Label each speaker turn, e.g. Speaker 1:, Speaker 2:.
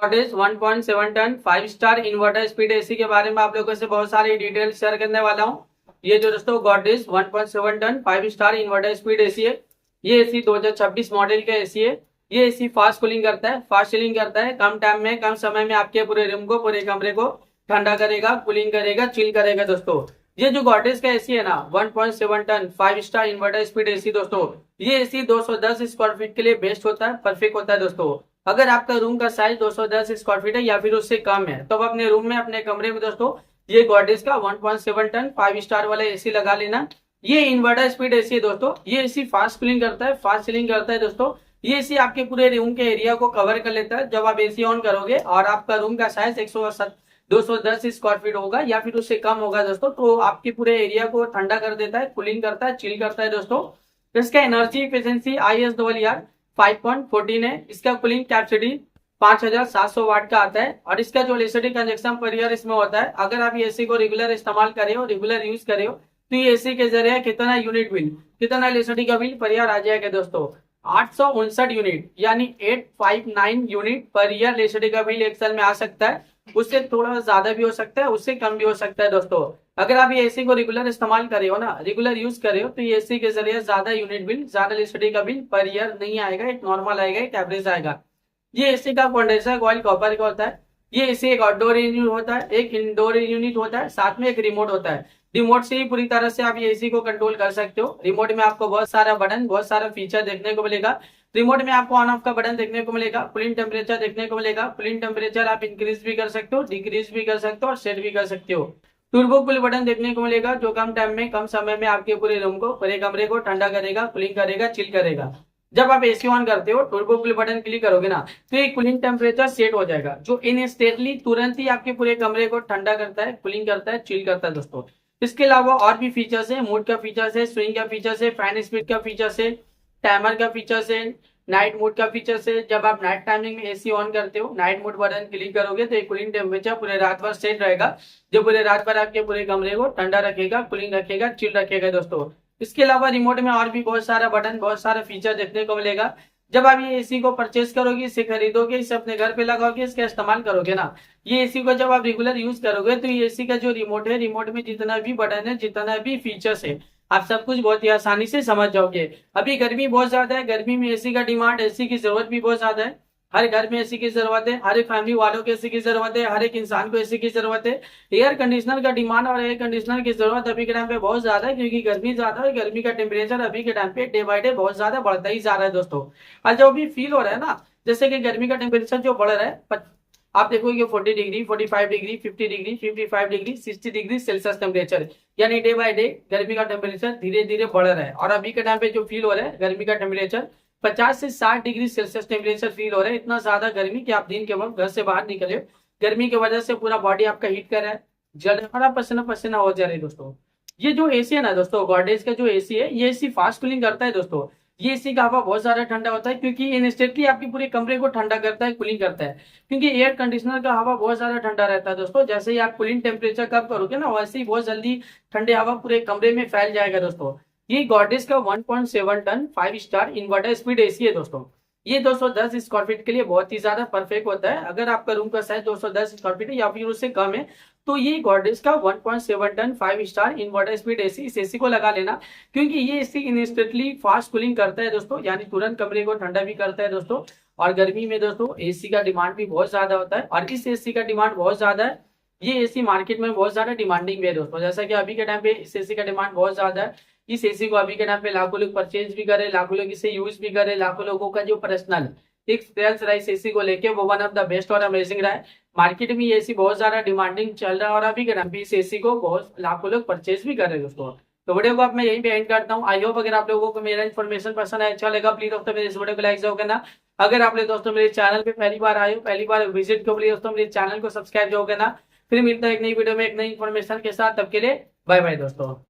Speaker 1: Goddess 1.7 ton 5 star inverter speed AC के बारे में आप लोगों से बहुत सारी डिटेल शेयर करने वाला हूँ। ये जो दोस्तों Godrej 1.7 ton 5 star inverter speed AC है। ये एसी 2026 मॉडल का एसी है। ये एसी फास्ट कूलिंग करता है, फास्ट चिलिंग करता है। कम टाइम में कम समय में आपके पूरे रूम को, पूरे कमरे को ठंडा करेगा, कूलिंग करेगा, चिल करेगा दोस्तों। ये जो गॉडेस का एसी है ना 1.7 ton 5 star inverter speed AC दोस्तों, ये एसी 210 स्क्वायर फीट के लिए बेस्ट होता है, परफेक्ट होता है दोस्तों। अगर आपका रूम का साइज 210 स्क्वायर फीट है या फिर उससे कम है तो अपने रूम में, अपने कमरे में दोस्तों ये गॉडेस का 1.7 टन 5 स्टार वाला एसी लगा लेना। ये इन्वर्टर स्पीड एसी है दोस्तों। ये एसी फास्ट कूलिंग करता है, फास्ट चिलिंग करता है दोस्तों। ये एसी आपके पूरे रूम के एरिया को कवर कर लेता है। जब आप एसी ऑन करोगे और आपका रूम का साइज 210 स्क्वायर फीट होगा या फिर उससे कम होगा दोस्तों, तो आपके पूरे एरिया को ठंडा कर देता है, कूलिंग करता है, चिल करता है दोस्तों। इसका एनर्जी इफिशियंसी ISRR 5.14 है। इसका कूलिंग कैपेसिटी 5700 वाट का आता है और इसका जो इलेक्ट्रिसिटी कंजप्शन पर ईयर इसमें होता है, अगर आप एसी को रेगुलर इस्तेमाल करे हो, रेगुलर यूज करे हो, तो ये एसी के जरिए कितना यूनिट बिल, कितना इलेक्ट्रिसिटी का बिल पर ईयर आ जाएगा दोस्तों? 859 यूनिट यानी 859 यूनिट पर ईयर इलेक्ट्रिसिटी का बिल एक साल में आ सकता है। उससे थोड़ा ज्यादा भी हो सकता है, उससे कम भी हो सकता है दोस्तों। अगर आप ये एसी को रेगुलर इस्तेमाल कर रहे हो ना, रेगुलर यूज कर रहे हो, तो ये एसी के जरिए ज्यादा यूनिट बिल, ज्यादा इलेक्ट्रिसिटी का बिल पर ईयर नहीं आएगा। एक नॉर्मल आएगा, एक एवरेज आएगा। ये एसी का कंडेंसर कॉइल कॉपर का होता है। ये एसी एक आउटडोर यूनिट होता है, एक इंडोर यूनिट होता है, साथ में एक रिमोट होता है। रिमोट से ही पूरी तरह से आप ये एसी को कंट्रोल कर सकते हो। रिमोट में आपको बहुत सारा बटन, बहुत सारा फीचर देखने को मिलेगा। रिमोट में आपको ऑन ऑफ का बटन देखने को मिलेगा, कूलिंग टेम्परेचर देखने को मिलेगा। कूलिंग टेम्परेचर आप इंक्रीज भी कर सकते हो, डिक्रीज भी कर सकते हो और सेट भी कर सकते हो। टर्बो कूल बटन देखने को मिलेगा जो कम टाइम में, कम समय में आपके पूरे रूम को, पूरे कमरे को ठंडा करेगा, कूलिंग करेगा, चिल करेगा। जब आप एसी ऑन करते हो, टर्बो कूल बटन क्लिक करोगे ना, तो एक कूलिंग टेम्परेचर सेट हो जाएगा जो इंस्टेंटली, तुरंत ही आपके पूरे कमरे को ठंडा करता है, कूलिंग करता है, चिल करता है दोस्तों। इसके अलावा और भी फीचर्स है, मूड का फीचर्स है, स्विंग का फीचर्स है, फैन स्पीड का फीचर्स है, टाइमर का फीचर्स है, नाइट मोड का फीचर्स है। जब आप नाइट टाइमिंग में एसी ऑन करते हो, नाइट मोड बटन क्लिक करोगे तो कूलिंग टेम्परेचर पूरे रात भर सेट रहेगा, जो पूरे रात भर आपके पूरे कमरे को ठंडा रखेगा, कूलिंग रखेगा, चिल रखेगा दोस्तों। इसके अलावा रिमोट में और भी बहुत सारा बटन, बहुत सारा फीचर देखने को मिलेगा। जब आप ये एसी को परचेस करोगे, इसे खरीदोगे, इसे अपने घर पे लगाओगे, इसका इस्तेमाल करोगे ना, ये एसी को जब आप रेगुलर यूज करोगे, तो ये एसी का जो रिमोट है, रिमोट में जितना भी बटन है, जितना भी फीचर्स है, आप सब कुछ बहुत ही आसानी से समझ जाओगे। अभी गर्मी बहुत ज्यादा है, गर्मी में एसी का डिमांड, एसी की जरूरत भी बहुत ज्यादा है। हर घर में एसी की जरूरत है, हर एक फैमिली वालों को एसी की जरूरत है, हर एक इंसान को एसी की जरूरत है। एयर कंडीशनर का डिमांड और एयर कंडीशनर की जरूरत अभी के टाइम पे बहुत ज्यादा है, क्योंकि गर्मी ज्यादा है। गर्मी का टेम्परेचर अभी के टाइम पे डे बाई डे बहुत ज्यादा बढ़ता ही जा रहा है दोस्तों। और जो भी फील हो रहा है ना, जैसे कि गर्मी का टेम्परेचर जो बढ़ रहा है, आप देखोगे 40 degree, 45 degree, 50 degree, 55 degree, 60 degree Celsius temperature, यानी डे बाय डे गर्मी का टेम्परेचर धीरे धीरे बढ़ रहा है। और अभी के टाइम पे जो फील हो रहा है, गर्मी का टेम्परेचर 50 से 60 डिग्री सेल्सियस टेम्परेचर फील हो रहा है। इतना ज्यादा गर्मी कि आप दिन के वक्त घर से बाहर निकले, गर्मी की वजह से पूरा बॉडी आपका हीट कर रहा है, जल रहा, पसीना पसीना हो जा रहा है दोस्तों। ये जो एसी है ना दोस्तों, गॉडरेज का जो एसी है, ये एसी फास्ट कूलिंग करता है दोस्तों। ये एसी का हवा बहुत ज्यादा ठंडा होता है, क्योंकि इंस्टेंटली आपके पूरे कमरे को ठंडा करता है, कूलिंग करता है। क्योंकि एयर कंडीशनर का हवा बहुत ज्यादा ठंडा रहता है दोस्तों। जैसे ही आप कूलिंग टेम्परेचर कम करोगे ना, वैसे ही बहुत जल्दी ठंडे हवा पूरे कमरे में फैल जाएगा दोस्तों। ये गॉडरेज का 1.7 ton 5 star inverter speed AC है दोस्तों। ये 210 स्क्वायर फीट के लिए बहुत ही ज्यादा परफेक्ट होता है। अगर आपका रूम का साइज 210 स्क्वायर फीट है या फिर उससे कम है, तो ये गॉडरेज का 1.7 ton 5 star inverter speed AC, इस एसी को लगा लेना। क्योंकि ये एसी इंस्टेंटली फास्ट कूलिंग करता है दोस्तों, यानी तुरंत कमरे को ठंडा भी करता है दोस्तों। और गर्मी में दोस्तों एसी का डिमांड भी बहुत ज्यादा होता है, और इस एसी का डिमांड बहुत ज्यादा है। ये एसी मार्केट में बहुत ज्यादा डिमांडिंग भी है दोस्तों। जैसा कि अभी के टाइम पे इस एसी का डिमांड बहुत ज्यादा है। इस एसी को अभी के टाइम पे लाखों लोग परचेज भी करे, लाखों लोग इसे यूज भी करे। लाखों लोगों का जो पर्सनल एक्सपीरियंस रहा इस एसी को लेके, वो वन ऑफ द बेस्ट और अमेजिंग रहा है। मार्केट में ये एसी बहुत ज्यादा डिमांडिंग चल रहा है, और अभी के टाइम पे इस एसी को बहुत लाखों लोग परचेज भी कर रहे हैं दोस्तों। तो वीडियो को आप मैं यहीं पे एंड करता हूँ। आई होप अगर आप लोगों को मेरा इन्फॉर्मेशन पसंद आया, अच्छा लगा, प्लीज दोस्तों मेरे इस वीडियो को लाइक जरूर करना। अगर आप लोग दोस्तों मेरे चैनल पे पहली बार आए हो, पहली बार विजिट करो, प्लीज दोस्तों मेरे चैनल को सब्सक्राइब जरूर करना। फिर मिलता है एक नई वीडियो में एक नई इन्फॉर्मेशन के साथ। तब के लिए बाय बाय दोस्तों।